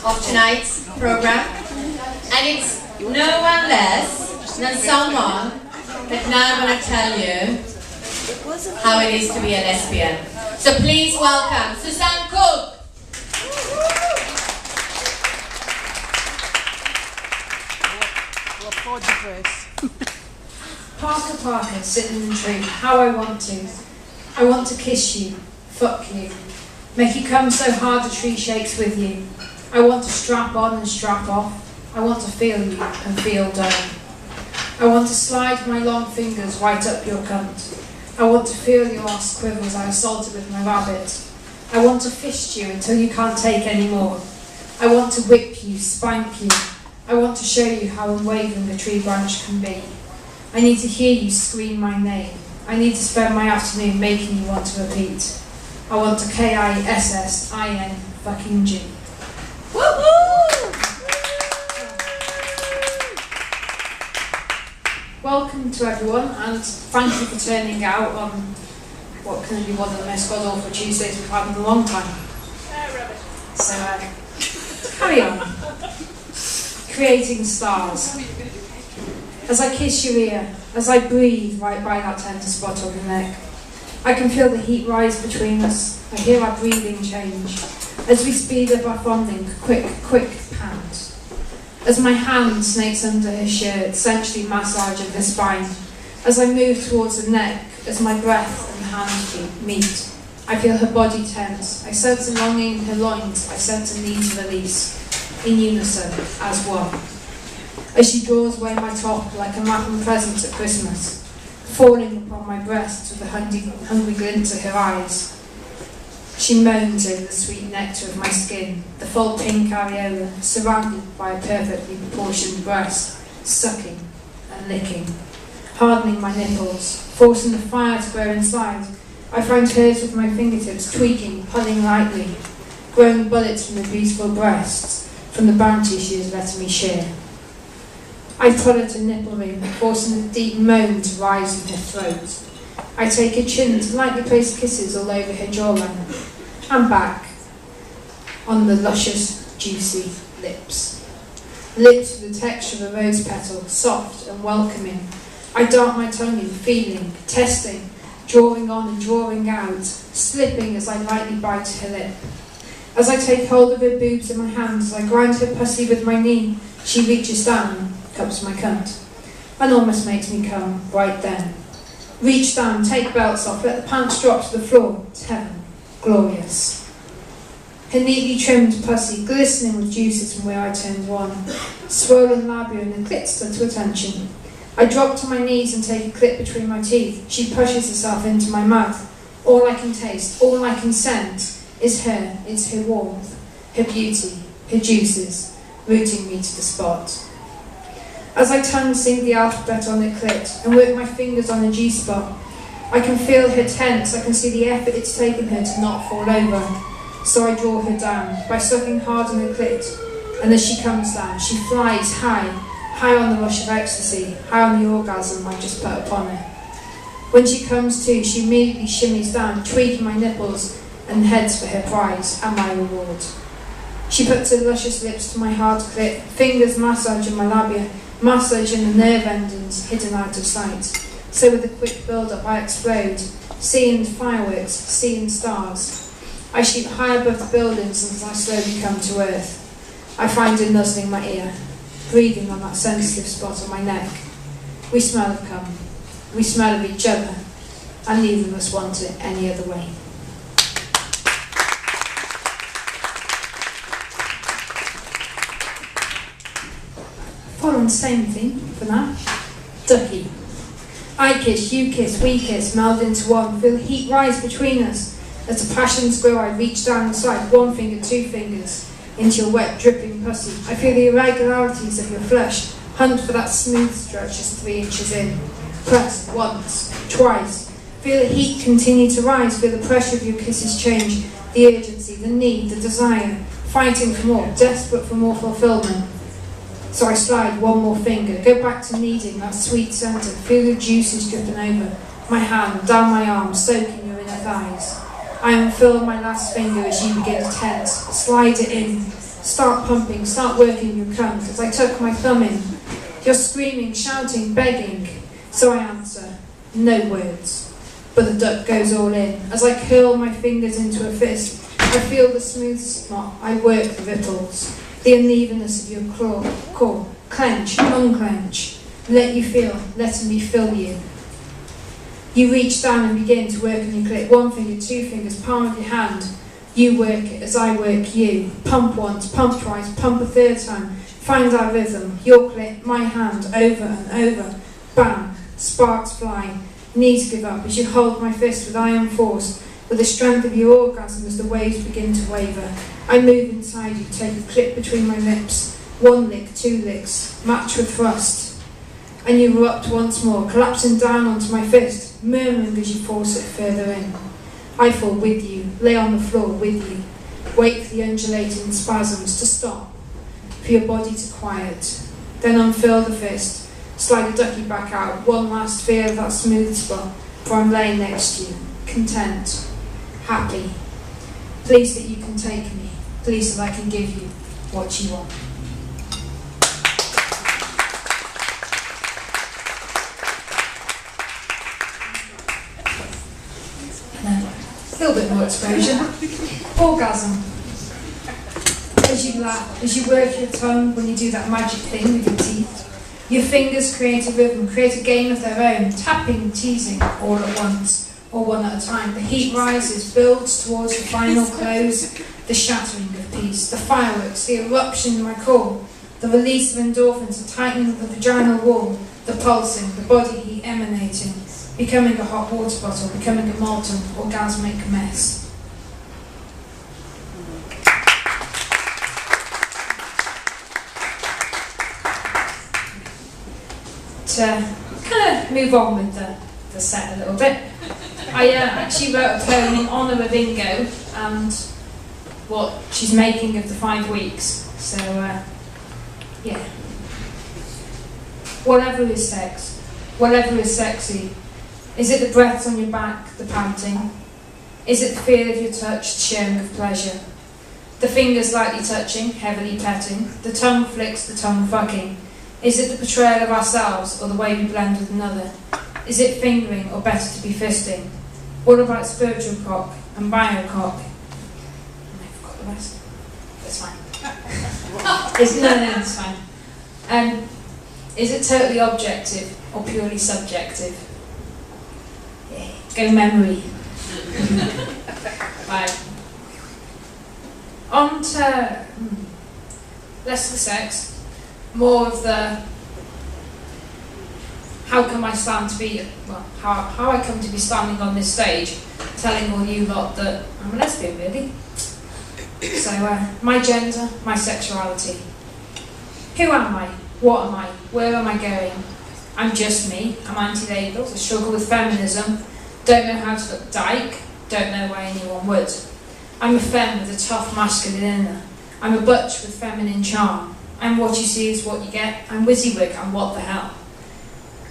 of tonight's program, and it's no one less than someone that now I'm going to tell you how it is to be a lesbian. So please welcome Susan Cook. We'll applaud you first. Parker, Parker, sitting in the tree, how I want to. I want to kiss you, fuck you, make you come so hard the tree shakes with you. I want to strap on and strap off. I want to feel you and feel done. I want to slide my long fingers right up your cunt. I want to feel your ass quiver as I assault it with my rabbit. I want to fist you until you can't take any more. I want to whip you, spank you. I want to show you how unwavering a tree branch can be. I need to hear you scream my name. I need to spend my afternoon making you want to repeat. I want to KISSIN fucking G. Welcome to everyone, and thank you for turning out on what can be one of the most god-awful Tuesdays we've had in a long time. So, carry on. Creating stars. As I kiss your ear, as I breathe right by that tender spot on your neck, I can feel the heat rise between us. I hear our breathing change. As we speed up our bonding, quick, quick pant. As my hand snakes under her shirt, sensually massaging her spine. As I move towards the neck, as my breath and hand meet, I feel her body tense. I sense a longing in her loins. I sense a need to release. In unison, as one. As she draws away my top like a mapping present at Christmas, falling upon my breast with a hungry glint of her eyes. She moans over the sweet nectar of my skin, the full pink areola, surrounded by a perfectly proportioned breast, sucking and licking, hardening my nipples, forcing the fire to grow inside. I find hers with my fingertips, tweaking, pulling lightly, growing bullets from the beautiful breasts, from the bounty she is letting me share. I pull at her nipple ring, forcing a deep moan to rise in her throat. I take her chin to lightly place kisses all over her jawline, and back on the luscious, juicy lips. Lips with the texture of a rose petal, soft and welcoming. I dart my tongue in, feeling, testing, drawing on and drawing out, slipping as I lightly bite her lip. As I take hold of her boobs in my hands, I grind her pussy with my knee. She reaches down, cups my cunt, and almost makes me come right then. Reach down, take belts off, let the pants drop to the floor. It's heaven, glorious. Her neatly trimmed pussy, glistening with juices from where I turned one. Swollen labia and the clit stood to attention. I drop to my knees and take a clip between my teeth. She pushes herself into my mouth. All I can taste, all I can sense, is her, it's her warmth, her beauty, her juices, rooting me to the spot. As I tongue sing the alphabet on her clit and work my fingers on her G-spot, I can feel her tense, I can see the effort it's taken her to not fall over. So I draw her down by sucking hard on her clit, and as she comes down, she flies high, high on the rush of ecstasy, high on the orgasm I just put upon her. When she comes to, she immediately shimmies down, tweaking my nipples, and heads for her prize and my reward. She puts her luscious lips to my hard clit, fingers massaging my labia, massaging the nerve endings hidden out of sight. So with a quick build-up I explode, seeing fireworks, seeing stars. I shoot high above the buildings as I slowly come to earth. I find her nuzzling my ear, breathing on that sensitive spot on my neck. We smell of cum, we smell of each other, and neither of us want it any other way. Following the same theme for now. Ducky. I kiss, you kiss, we kiss, meld into one. Feel the heat rise between us. As the passions grow, I reach down inside, one finger, two fingers, into your wet, dripping pussy. I feel the irregularities of your flesh, hunt for that smooth stretch just 3 inches in. Press once, twice. Feel the heat continue to rise. Feel the pressure of your kisses change. The urgency, the need, the desire. Fighting for more, desperate for more fulfillment. So I slide one more finger, go back to kneading that sweet centre, feel the juices dripping over my hand, down my arm, soaking your inner thighs. I unfurl my last finger as you begin to tense, slide it in, Start pumping, start working your cunt. As I tuck my thumb in, you're screaming, shouting, begging. So I answer, no words. But the duck goes all in. As I curl my fingers into a fist, I feel the smooth spot, I work the ripples. The unevenness of your core. Clench, unclench. Let you feel, letting me fill you. You reach down and begin to work on your clit. 1 finger, 2 fingers, palm of your hand. You work it as I work you. Pump once, pump twice, pump a third time. Find our rhythm. Your clit, my hand, over and over. Bang, sparks fly. Knees give up as you hold my fist with iron force. With the strength of your orgasm as the waves begin to waver. I move inside you, take a clip between my lips. 1 lick, 2 licks, match with thrust. And you erupt once more, collapsing down onto my fist, murmuring as you force it further in. I fall with you, lay on the floor with you, wait for the undulating spasms to stop, for your body to quiet. Then unfurl the fist, slide the ducky back out, one last feel of that smooth spot, for I'm laying next to you, content, happy, pleased that you can take me, pleased that I can give you what you want. A little bit more exposure. Orgasm. As you laugh, as you work your tongue, when you do that magic thing with your teeth. Your fingers create a rhythm, create a game of their own, tapping, teasing, all at once, or one at a time. The heat rises, builds towards the final close, the shattering of peace, the fireworks, the eruption in my core, the release of endorphins, the tightening of the vaginal wall, the pulsing, the body heat emanating. Becoming a hot water bottle, becoming a molten, orgasmic mess. To kind of move on with the set a little bit, I actually wrote a poem in honour of Ingo and what she's making of the 5 weeks. So, yeah. Whatever is sex, whatever is sexy. Is it the breaths on your back, the panting? Is it the feel of your touch, the sharing of pleasure? The fingers lightly touching, heavily petting, the tongue flicks, the tongue fucking. Is it the portrayal of ourselves, or the way we blend with another? Is it fingering, or better to be fisting? What about spiritual cock and bio cock? I forgot the rest. It's fine. No, it's fine. Is it totally objective, or purely subjective? Go memory. Right. On to less the sex, more of the how come I stand to be, well, how I come to be standing on this stage, telling all you lot that I'm a lesbian, really. So, my gender, my sexuality. Who am I? What am I? Where am I going? I'm just me. I'm anti-labels. I struggle with feminism. Don't know how to look dyke, don't know why anyone would. I'm a femme with a tough masculine inner. I'm a butch with feminine charm. I'm what you see is what you get. I'm WYSIWYG, I'm what the hell.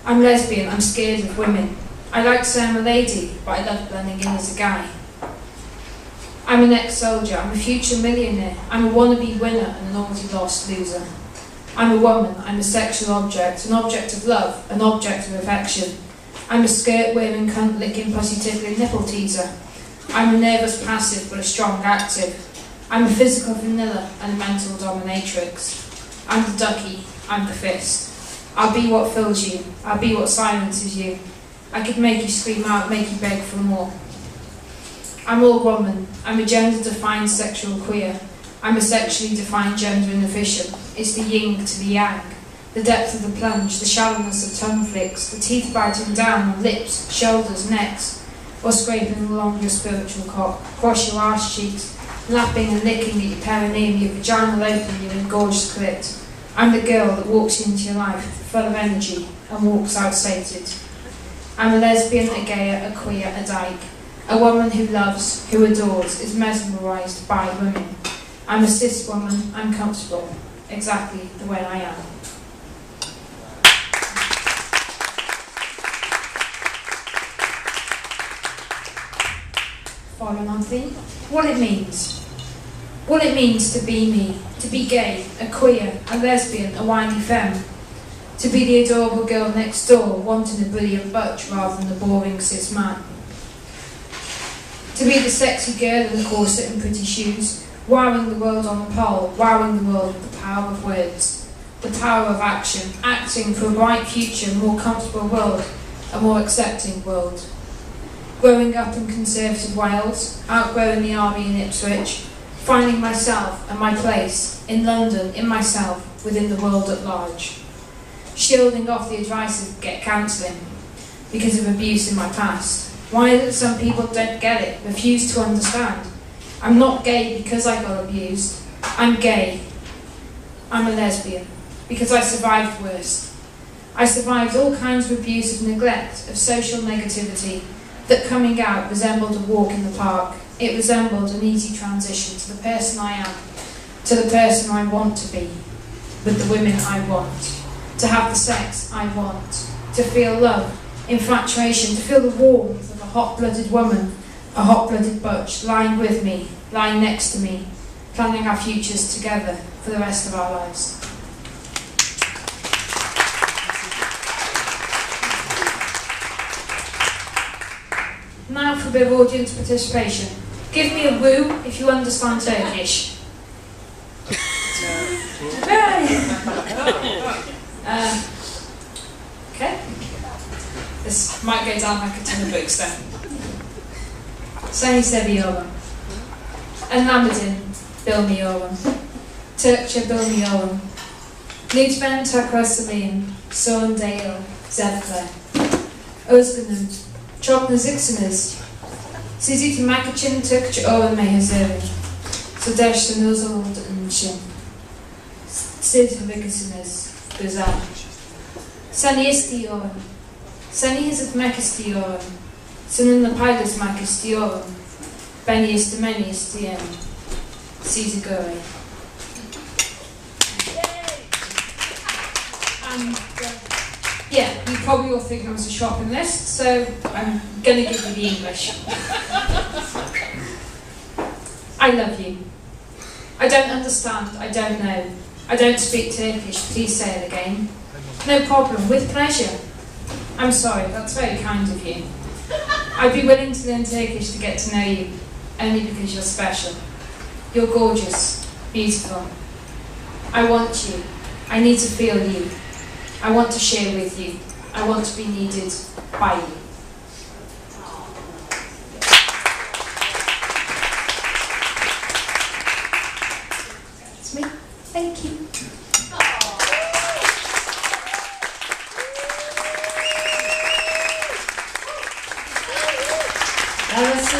I'm lesbian, I'm scared of women. I like to say I'm a lady, but I love blending in as a guy. I'm an ex-soldier, I'm a future millionaire. I'm a wannabe winner and an already lost loser. I'm a woman, I'm a sexual object, an object of love, an object of affection. I'm a skirt-wearing, cunt-licking, pussy-tickling nipple teaser. I'm a nervous passive, but a strong active. I'm a physical vanilla and a mental dominatrix. I'm the ducky, I'm the fist. I'll be what fills you, I'll be what silences you. I could make you scream out, make you beg for more. I'm all woman, I'm a gender-defined sexual queer. I'm a sexually defined gender inefficient. It's the yin to the yang. The depth of the plunge, the shallowness of tongue flicks, the teeth biting down on lips, shoulders, necks, or scraping along your spiritual cock, across your arse cheeks, lapping and licking at your perineum, your vaginal open, your engorged clit. I'm the girl that walks into your life, full of energy, and walks out sated. I'm a lesbian, a gayer, a queer, a dyke. A woman who loves, who adores, is mesmerised by women. I'm a cis woman, I'm comfortable, exactly the way I am. Following on theme, what it means. What it means to be me, to be gay, a queer, a lesbian, a whiny femme. To be the adorable girl next door, wanting the brilliant butch rather than the boring cis man. To be the sexy girl in the corset and pretty shoes, wowing the world on the pole, wowing the world with the power of words, the power of action, acting for a bright future, a more comfortable world, a more accepting world. Growing up in conservative Wales, outgrowing the army in Ipswich, finding myself and my place in London, in myself, within the world at large. Shielding off the advice of get counselling because of abuse in my past. Why is it some people don't get it, refuse to understand? I'm not gay because I got abused. I'm gay. I'm a lesbian because I survived worse. I survived all kinds of abuse, of neglect, of social negativity, that coming out resembled a walk in the park. It resembled an easy transition to the person I am, to the person I want to be, with the women I want, to have the sex I want, to feel love, infatuation, to feel the warmth of a hot-blooded woman, a hot-blooded butch, lying with me, lying next to me, planning our futures together for the rest of our lives. Now for a bit of audience participation. Give me a woo if you understand Turkish. Okay. This might go down like a ton of books then. Seni seviyorum. Anlamadım, bilmiyorum. Türkçe bilmiyorum. Lütfen tekrar söyleyin. Sorun değil, zevkle. Özgünüm. Çok naziksiniz. Sizi tanımak için Türkçe öğrenmeye hazırım. Sözleştiğiniz olduğum için. Siz harikasınız. Güzel. Seni istiyorum. Seni hissetmek istiyorum. Seninle paylaşmak istiyorum. Beni istemeni isteyen. Sizi göreyim. And yeah, you probably all think I was a shopping list, so I'm going to give you the English. I love you. I don't understand, I don't know. I don't speak Turkish, please say it again. No problem, with pleasure. I'm sorry, that's very kind of you. I'd be willing to learn Turkish to get to know you, only because you're special. You're gorgeous, beautiful. I want you. I need to feel you. I want to share with you. I want to be needed by you. That's me. Thank you. That was